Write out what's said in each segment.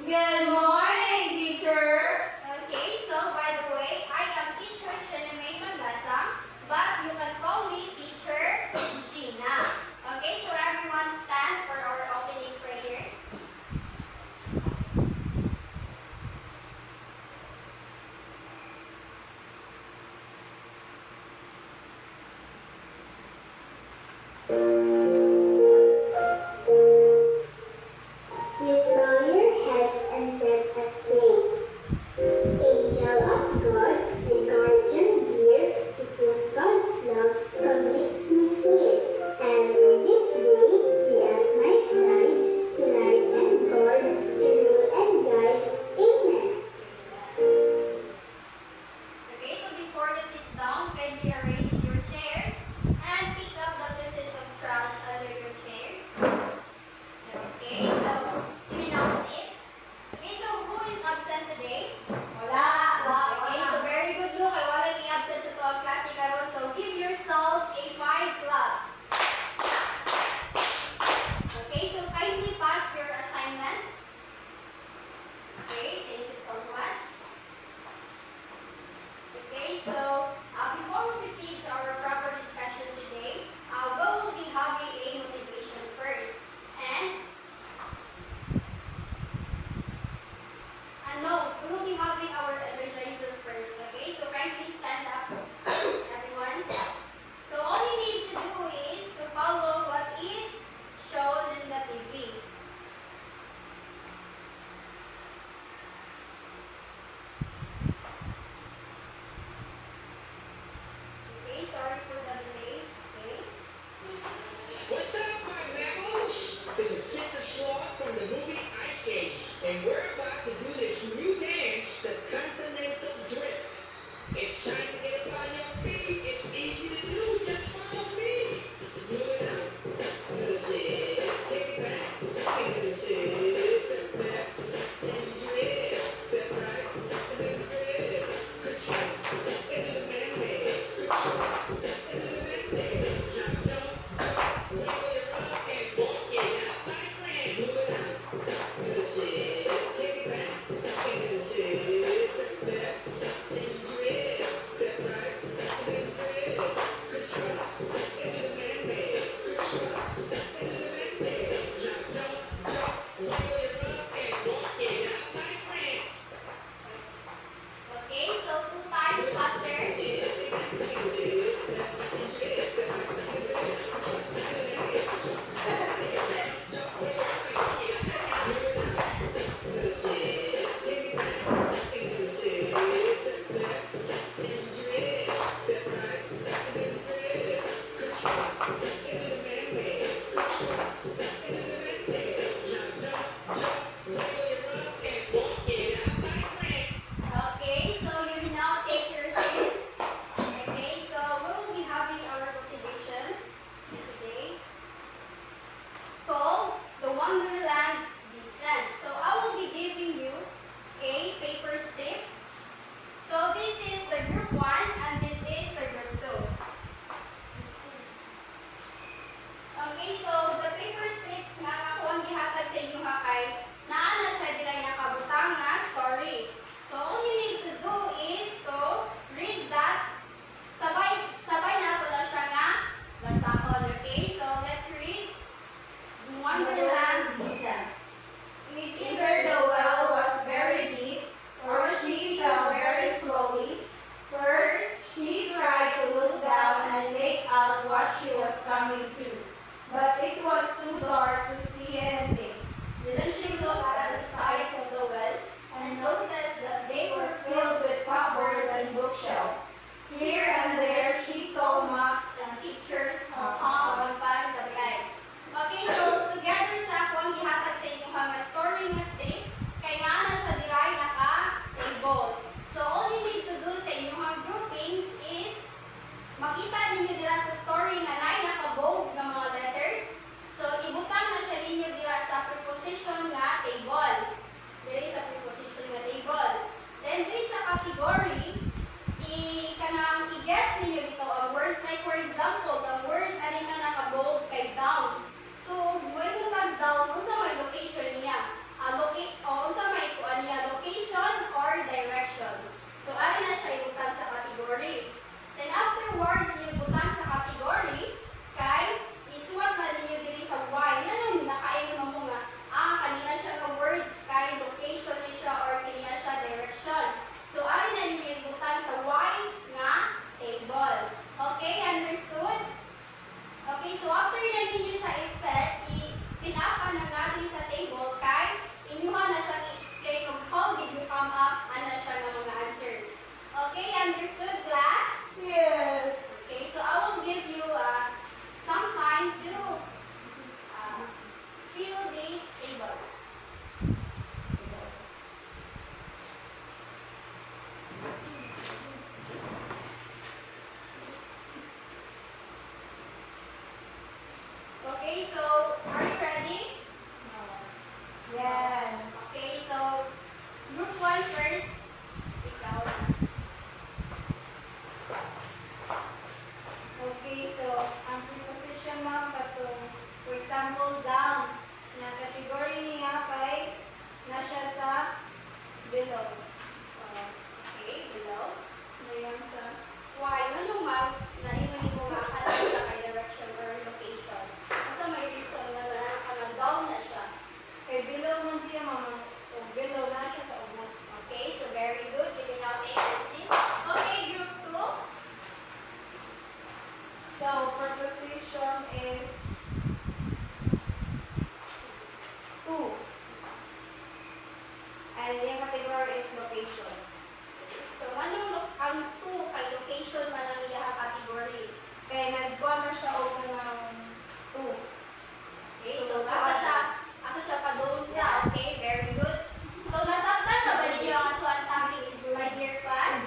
Good morning, teacher. Okay, so by the way, I am teacher Shanamay Magasa, but you can call me teacher Sheena. Okay, so everyone stand for our opening prayer. Please bow your heads and let us pray. Angel of God, the guardian dear, to whom God's love commits me here. And in this day, be at my side, to light and guard, to rule and guide. Amen. Okay, so before you sit down, kindly arrange your chairs and pick up the pieces of trash under your chairs. Okay, so you may now sit. Okay, so who is absent today? Wala. Okay, so very good look. I want to be absent to our class karon. So give yourselves a 5 class. Okay, so kindly pass your assignments. Okay, thank you so much. Okay, so before we proceed to our proper discussion today, we will be having a motivation first. No, we will be having our energizer first. Okay, so kindly stand up, everyone. So all you need to do is to follow what is shown in the TV. Okay, sorry for the delay. Okay. What's up, my mammals? This is Sid the Sloth from the movie Ice Age, and we're about to do this new dance, the Continental Drift. It's time to get up on your feet. It's easy to do. Just follow me. Move it out. This is. Take it back. This is. Step left. Then drift. Step right. And then drift. Crisscross. Into the man-made. Crisscross. Into the man-made. Jump, jump. Wiggle it up and walk it out like rain. Move it out. This is. Take it back. This is. Step left. Then drift. Step right. And then drift. Crisscross. Into the man-made. Crisscross. Into the man-made. Jump, jump, jump. Wiggle it up and walk it out like rain. Okay, so 2 times faster. Okay, so you will now take your seat. Okay, so we will be having our motivation today called the Wonderland Descent. So I will be giving you a paper stick. So this is the group 1 and this is the group 2. Okay, so the paper sticks nga ako ang gihatag sa inyo ha kay naa na siya diray nakabutang nga story. So all you need to do is to read that. Sabay na to na siya nga basahon. Okay, so let's read Wonderland Descent. Either the well was very deep or she fell very slowly. First, she tried to look down and make out what she was coming to, but it was too dark to see anything. Then she looked at the sides of the well and noticed that they were filled with cupboards and bookshelves. Here and there, she saw maps and pictures hung on the bags. Okay, so together sa akong gihatag sa inyo nga story nga stick, kay nga na sa diray naka-table. So all you need to do sa inyong groupings is makita ninyo dira sa story nga nay naka-bold nga mga letters. So ibutang na siya ninyo dira sa Yes. Okay, so group 1 first. Ikaw. Okay, so ang preposition mo katong for example down na category niya kay na siya sa below. Okay, below. Ngayon sa why ano mag na ingon mo nga kanang sa kay direction or location. Kasi may reason na wala ka na down na siya. Kay below man siya mama o below na siya sa ubos. Okay, so very good. You can now take your seat. Okay, group 2. So, preposition is 2. And yung category is location. So, ang 2 kay location man ang iyang category. Kaya nagkuha na siya open ng 2. Okay, so asa siya pa doon siya. Okay, very good. So, nasabtan na ba ninyo ang atuan topic, my dear class?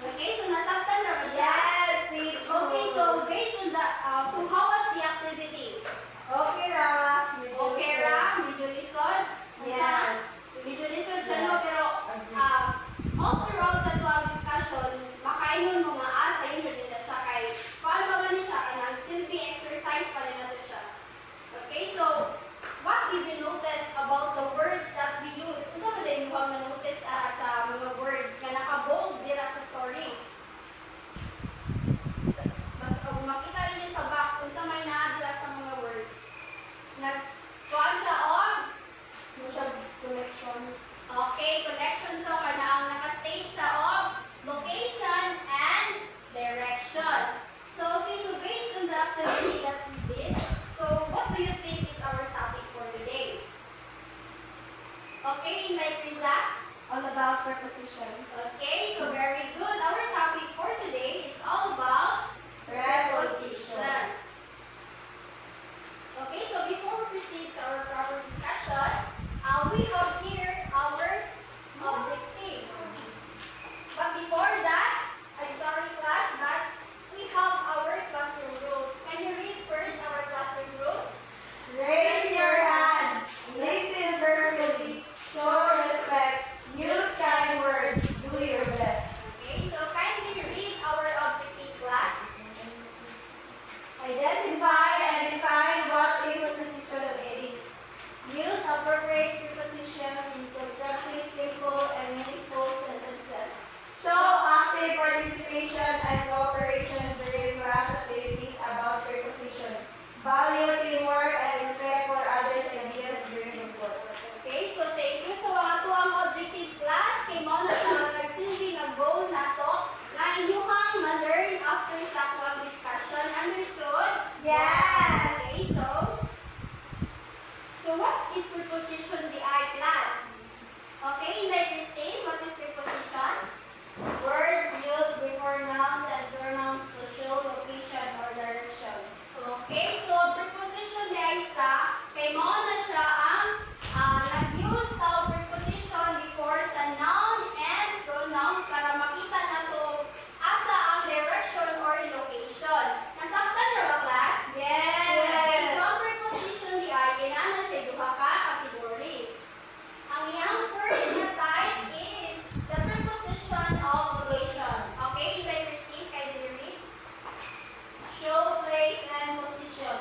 Okay, so nasabtan na ba siya? Yes, see. Okay, so based on the, so how was the activity? Okay, Ra. Okay, Ra, medyo lisod? Yes. Medyo lisod siya, no? Pero, all throughout sa tuwang discussion, makaingon mo nga asa yun din na siya kay, paano ba man siya, and nag-silbi exercise pa rin nato siya. Okay, so, what did you notice about the words that we use? Kung saan ba din yung na-notice sa mga words na naka-bold dira sa story? Mas, kung makita ninyo sa box, kung saan may naadira sa mga words, nag-kuhan siya on, Mo siya connection. okay, connection. So, kanaang naka-state siya of location and direction. So, okay, so based on the activity that we did, so what do you think is our topic for today? Okay, like Riza? All about preposition. Okay, so very good. Our topic for today is all about prepositions. Okay, so before we proceed to our proper discussion, we have here our objectives. But before that, I'm sorry class, but we have our classroom rules. Can you read first our classroom rules? Raise your hand. Listen carefully. Show respect. Use kind words. Do your best. Okay, so kindly read our objective class. Identify and define what preposition is. Use appropriate preposition in constructive, simple, and meaningful sentences. Show active participation and cooperation during class activities about preposition. Value teamwork and respect for others' ideas during the work. Okay, so thank you. So ang ato ang objective class kay mo na sa nagsilbi nga goal nato nga inyong ma-learn after sa ato ang discussion. Understood? Yes! Okay, so what is preposition di I class? Okay, like Christine, what is preposition? Words used before nouns and pronouns to show location or direction. Okay, so preposition di ay sa kay mo na siya ang nag-use sa preposition before sa noun and pronouns para makita nato asa ang direction or location. Nasabtan na ba class? Okay, Yes! so ang preposition di ay kinana siya duha ka category. Ang iyang first na type is the preposition of location. Okay, like Christine, can you read? Show place and position.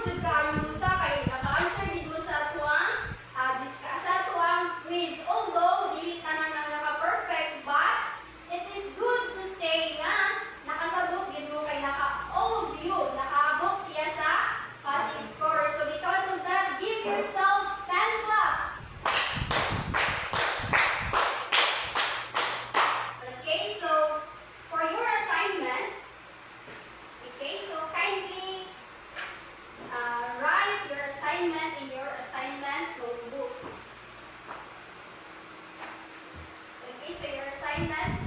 jud kaayo sa kay naka-answer did mo sa tuwang sa tuwang quiz. Although dili tanan ang naka-perfect, but it is good to say nga nakasabot gid mo kay naka-overview, nakaabot siya sa passing score. So because of that, give yourselves 10 claps. Okay, so for your assignment, okay, so kindly write your assignment in your assignment notebook. Okay, so your assignment